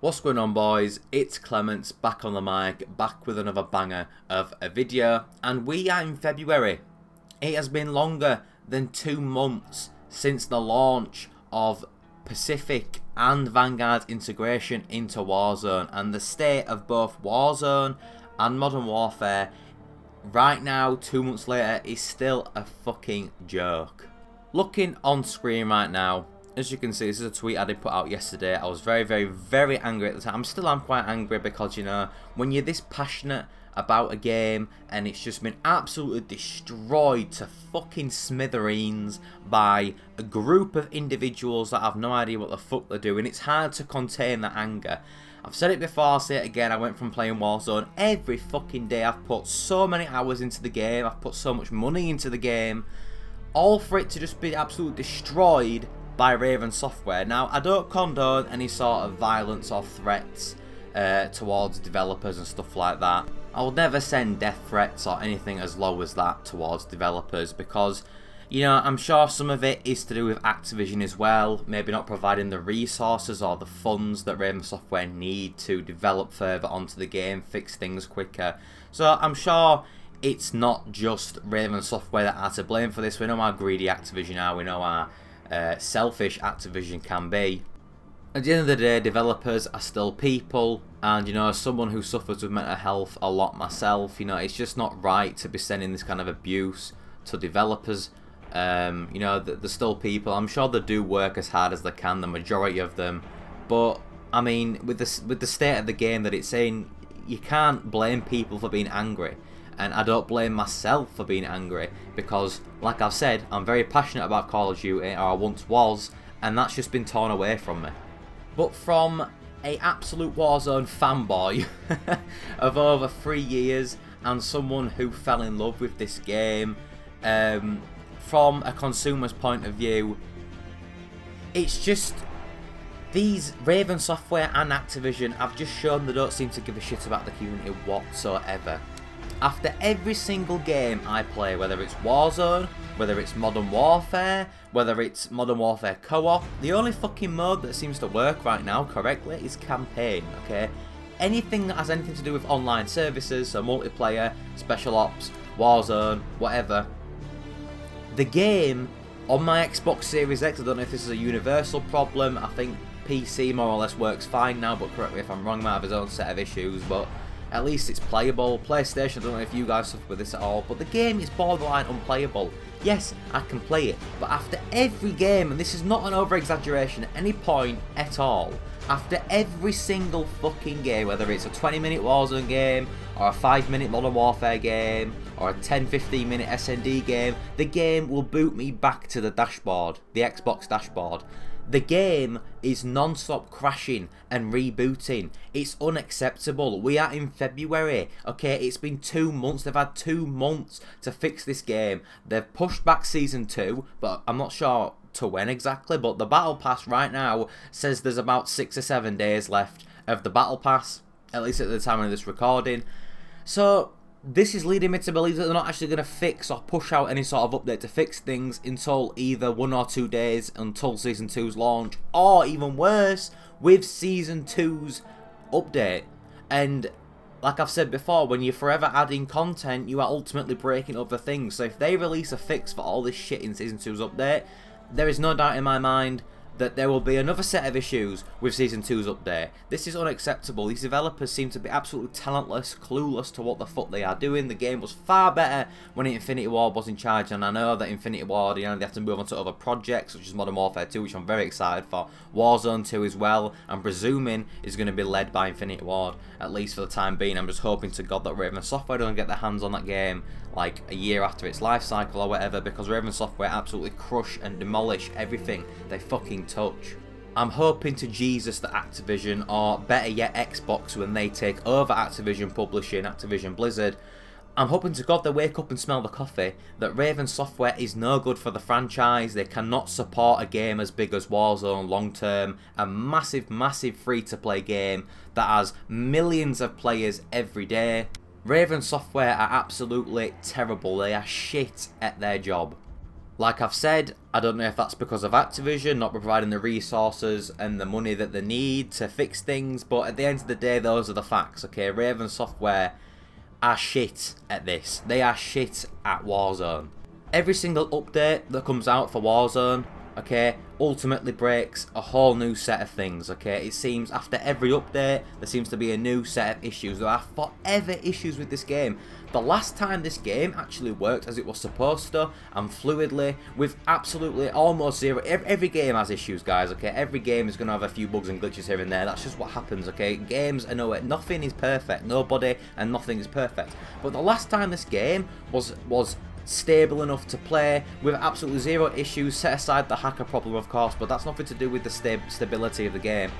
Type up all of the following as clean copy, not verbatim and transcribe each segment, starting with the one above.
What's going on, boys? It's Clements back on the mic, back with another banger of a video, and we are in February. It has been longer than 2 months since the launch of Pacific and Vanguard integration into Warzone, and the state of both Warzone and Modern Warfare right now, 2 months later, is still a fucking joke. Looking on screen right now, as you can see, this is a tweet I did put out yesterday. I was very angry at the time. I'm quite angry because, you know, when you're this passionate about a game and it's just been absolutely destroyed to fucking smithereens by a group of individuals that have no idea what the fuck they're doing, it's hard to contain that anger. I've said it before, I'll say it again. I went from playing Warzone every fucking day. I've put so many hours into the game. I've put so much money into the game, all for it to just be absolutely destroyed by Raven Software. Now, I don't condone any sort of violence or threats towards developers and stuff like that. I will never send death threats or anything as low as that towards developers because, you know, I'm sure some of it is to do with Activision as well, maybe not providing the resources or the funds that Raven Software need to develop further onto the game, fix things quicker. So I'm sure it's not just Raven Software that are to blame for this. We know how greedy Activision are, we know how selfish Activision can be. At the end of the day, developers are still people, and, you know, as someone who suffers with mental health a lot myself, you know, it's just not right to be sending this kind of abuse to developers. You know, they're still people. I'm sure they do work as hard as they can, the majority of them, but I mean, with the state of the game that it's in, you can't blame people for being angry. And I don't blame myself for being angry because, like I've said, I'm very passionate about Call of Duty, or I once was, and that's just been torn away from me. But from a absolute Warzone fanboy of over 3 years and someone who fell in love with this game, from a consumer's point of view, it's just these Raven Software and Activision have just shown they don't seem to give a shit about the community whatsoever. After every single game I play, whether it's Warzone, whether it's Modern Warfare, whether it's Modern Warfare Co-op, the only fucking mode that seems to work right now correctly is campaign, okay? Anything that has anything to do with online services, so multiplayer, special ops, Warzone, whatever. The game on my Xbox Series X, I don't know if this is a universal problem, I think PC more or less works fine now, but correct me if I'm wrong, it might have its own set of issues, but at least it's playable. PlayStation, I don't know if you guys suffer with this at all, but the game is borderline unplayable. Yes, I can play it, but after every game, and this is not an over-exaggeration at any point at all, after every single fucking game, whether it's a 20-minute Warzone game, or a 5-minute Modern Warfare game, or a 10-15 minute SND game, the game will boot me back to the dashboard, the Xbox dashboard. The game is non-stop crashing and rebooting. It's unacceptable. We are in February, okay? It's been 2 months. They've had 2 months to fix this game. They've pushed back Season 2, but I'm not sure to when exactly, but the Battle Pass right now says there's about 6 or 7 days left of the Battle Pass, at least at the time of this recording. So this is leading me to believe that they're not actually going to fix or push out any sort of update to fix things until either 1 or 2 days until Season 2's launch, or even worse, with Season 2's update. And like I've said before, when you're forever adding content, you are ultimately breaking other things. So if they release a fix for all this shit in Season 2's update, there is no doubt in my mind that there will be another set of issues with Season 2's update. This is unacceptable. These developers seem to be absolutely talentless, clueless to what the fuck they are doing. The game was far better when Infinity Ward was in charge, and I know that Infinity Ward, you know, they have to move on to other projects, such as Modern Warfare 2, which I'm very excited for. Warzone 2 as well, I'm presuming is going to be led by Infinity Ward, at least for the time being. I'm just hoping to God that Raven Software don't get their hands on that game like a year after its life cycle or whatever, because Raven Software absolutely crush and demolish everything they fucking touch. I'm hoping to Jesus that Activision, or better yet Xbox, when they take over Activision Publishing, Activision Blizzard, I'm hoping to God they wake up and smell the coffee, that Raven Software is no good for the franchise. They cannot support a game as big as Warzone long term, a massive free-to-play game that has millions of players every day. Raven Software are absolutely terrible. They are shit at their job. Like I've said, I don't know if that's because of Activision not providing the resources and the money that they need to fix things, but at the end of the day, those are the facts, okay? Raven Software are shit at this. They are shit at Warzone. Every single update that comes out for Warzone, okay, ultimately breaks a whole new set of things, okay? It seems after every update, there seems to be a new set of issues. There are forever issues with this game. The last time this game actually worked as it was supposed to, and fluidly, with absolutely almost zero, every game has issues, guys, okay? Every game is going to have a few bugs and glitches here and there. That's just what happens, okay? Games, I know it, nothing is perfect. Nobody and nothing is perfect. But the last time this game was stable enough to play with absolutely zero issues, set aside the hacker problem of course, but that's nothing to do with the stability of the game.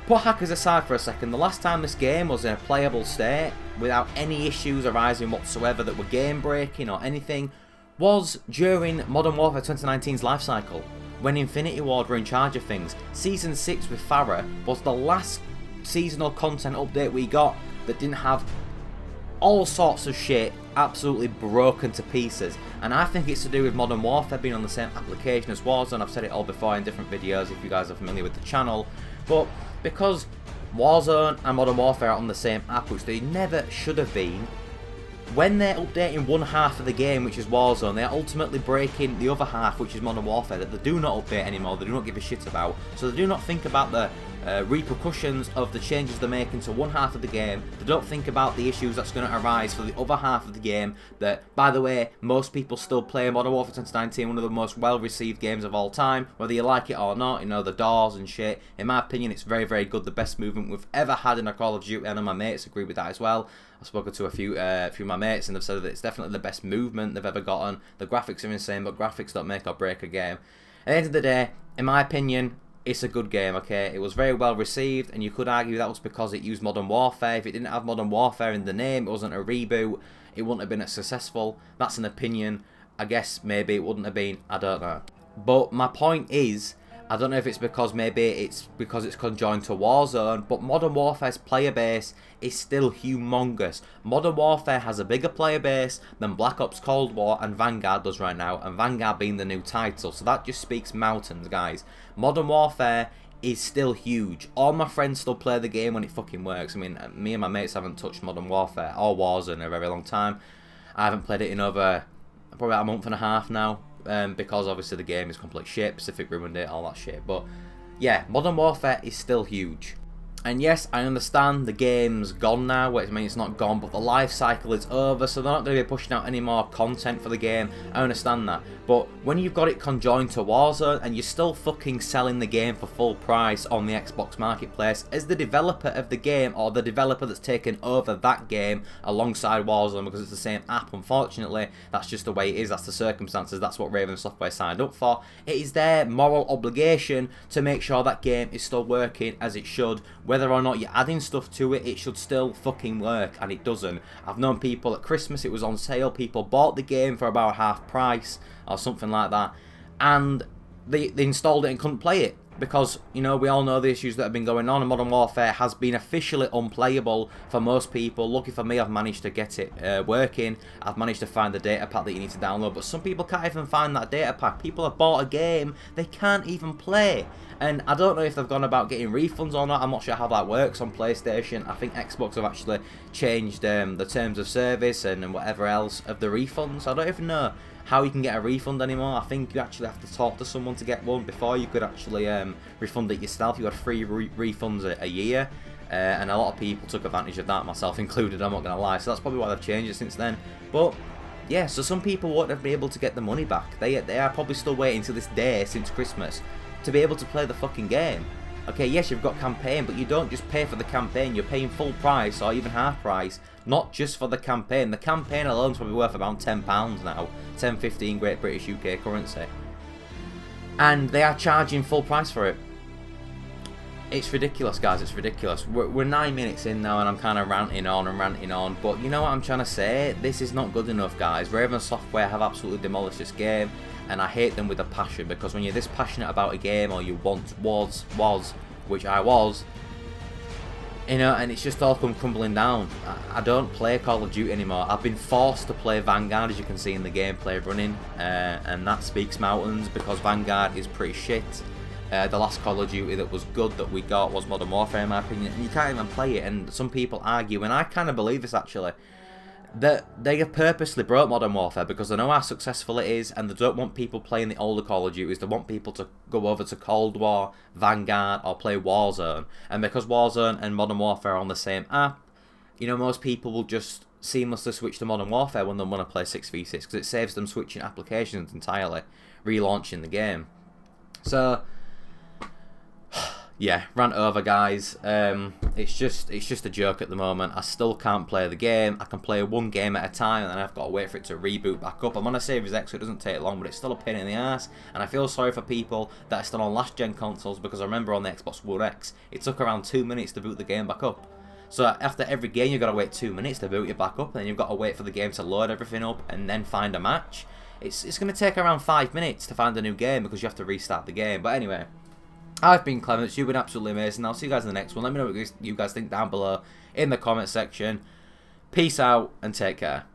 Put hackers aside for a second, the last time this game was in a playable state without any issues arising whatsoever that were game breaking or anything was during Modern Warfare 2019's life cycle, when Infinity Ward were in charge of things. Season 6 with Farah was the last seasonal content update we got that didn't have all sorts of shit absolutely broken to pieces, and I think it's to do with Modern Warfare being on the same application as Warzone. I've said it all before in different videos if you guys are familiar with the channel, but because Warzone and Modern Warfare are on the same app, which they never should have been, when they're updating one half of the game, which is Warzone, they're ultimately breaking the other half, which is Modern Warfare, that they do not update anymore, they do not give a shit about. So they do not think about the repercussions of the changes they're making to one half of the game. They don't think about the issues that's going to arise for the other half of the game that, by the way, most people still play Modern Warfare 2019, one of the most well-received games of all time, whether you like it or not, you know, the doors and shit. In my opinion, it's very, very good, the best movement we've ever had in a Call of Duty, and my mates agree with that as well. I've spoken to a few of my mates and they've said that it's definitely the best movement they've ever gotten. The graphics are insane, but graphics don't make or break a game. At the end of the day, in my opinion, it's a good game, okay? It was very well received, and you could argue that was because it used Modern Warfare. If it didn't have Modern Warfare in the name, it wasn't a reboot, it wouldn't have been as successful. That's an opinion. I guess maybe it wouldn't have been, I don't know. But my point is, I don't know if it's because maybe it's because it's conjoined to Warzone, but Modern Warfare's player base is still humongous. Modern Warfare has a bigger player base than Black Ops Cold War and Vanguard does right now, and Vanguard being the new title, so that just speaks mountains, guys. Modern Warfare is still huge. All my friends still play the game when it fucking works. I mean, me and my mates haven't touched Modern Warfare or Warzone in a very long time. I haven't played it in over probably about a month and a half now. Because obviously the game is complete shit, Pacific ruined it, all that shit. But yeah, Modern Warfare is still huge. And yes, I understand the game's gone now, which means it's not gone, but the life cycle is over, so they're not going to be pushing out any more content for the game. I understand that. But when you've got it conjoined to Warzone and you're still fucking selling the game for full price on the Xbox Marketplace as the developer of the game, or the developer that's taken over that game alongside Warzone, because it's the same app, unfortunately, that's just the way it is, that's the circumstances, that's what Raven Software signed up for. It is their moral obligation to make sure that game is still working as it should. Whether or not you're adding stuff to it, it should still fucking work, and it doesn't. I've known people at Christmas, it was on sale, people bought the game for about half price or something like that, and they installed it and couldn't play it because, you know, we all know the issues that have been going on, and Modern Warfare has been officially unplayable for most people. Lucky for me, I've managed to get it working. I've managed to find the data pack that you need to download, but some people can't even find that data pack. People have bought a game they can't even play, and I don't know if they've gone about getting refunds or not. I'm not sure how that works on PlayStation. I think Xbox have actually changed the terms of service and whatever else of the refunds. I don't even know how you can get a refund anymore. I think you actually have to talk to someone to get one. Before you could actually refund it yourself. You had free refunds a year, and a lot of people took advantage of that, myself included, I'm not going to lie. So that's probably why they've changed it since then. But yeah, so some people won't have been able to get the money back. They are probably still waiting to this day, since Christmas, to be able to play the fucking game. Okay, yes, you've got campaign, but you don't just pay for the campaign. You're paying full price or even half price, not just for the campaign. The campaign alone is probably worth about £10 now, 10, 15 Great British UK currency. And they are charging full price for it. It's ridiculous, guys, it's ridiculous. We're 9 minutes in now and I'm kind of ranting on, but you know what I'm trying to say? This is not good enough, guys. Raven Software have absolutely demolished this game, and I hate them with a passion, because when you're this passionate about a game, or you once was, which I was, You know, and it's just all come crumbling down. I don't play Call of Duty anymore. I've been forced to play Vanguard, as you can see in the gameplay running, and that speaks mountains, because Vanguard is pretty shit. The last Call of Duty that was good that we got was Modern Warfare, in my opinion, and you can't even play it. And some people argue, and I kind of believe this actually, that they have purposely brought Modern Warfare because they know how successful it is, and they don't want people playing the older Call of Duties. They want people to go over to Cold War, Vanguard, or play Warzone. And because Warzone and Modern Warfare are on the same app, you know, most people will just seamlessly switch to Modern Warfare when they want to play 6v6, because it saves them switching applications entirely, relaunching the game. So yeah, rant over, guys. It's just a joke at the moment. I still can't play the game. I can play one game at a time, and then I've got to wait for it to reboot back up. I'm on a Series X, so it doesn't take long, but it's still a pain in the ass. And I feel sorry for people that are still on last gen consoles, because I remember on the Xbox One X, it took around 2 minutes to boot the game back up. So after every game, you've got to wait 2 minutes to boot it back up, and then you've got to wait for the game to load everything up and then find a match. It's going to take around 5 minutes to find a new game, because you have to restart the game. But anyway, I've been Clements. You've been absolutely amazing. I'll see you guys in the next one. Let me know what you guys think down below in the comment section. Peace out and take care.